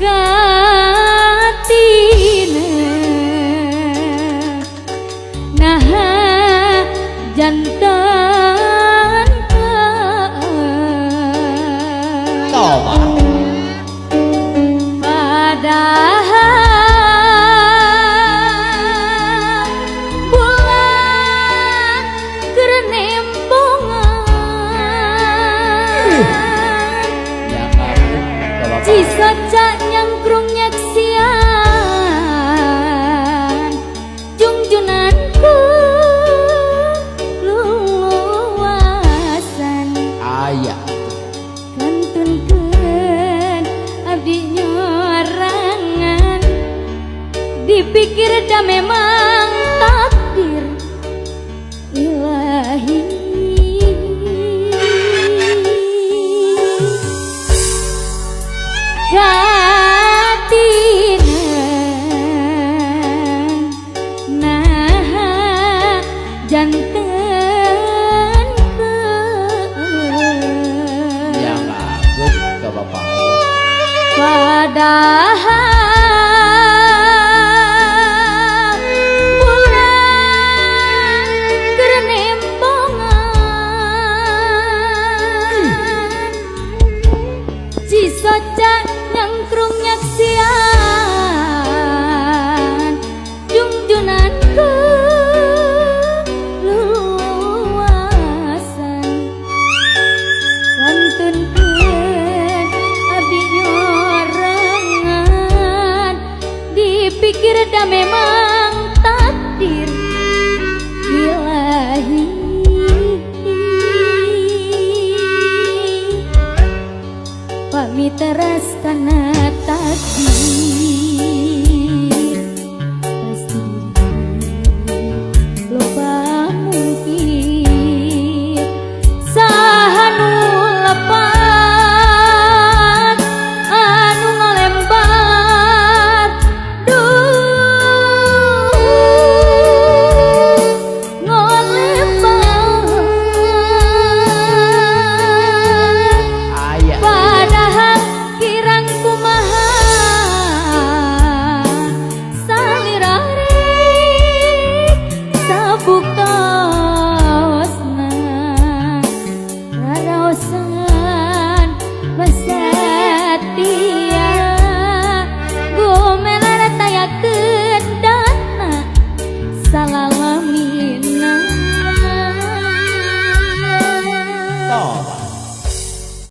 katina nah jantan Toba padahal bulan kerenembongan cisaca nyangkrung nyaksian jungjunanku luasan ayah kantunkeun abdi nyorangan dipikir dah memang takdir ilahi katinan nah janten ya bagus ke bapak padahal bulan kerenembongan cisaca nyangkrung nyaksian jungjunanku luasan kantunkeun abdi nyorangan dipikir dah memang takdir ilahi pamiteras kana takdir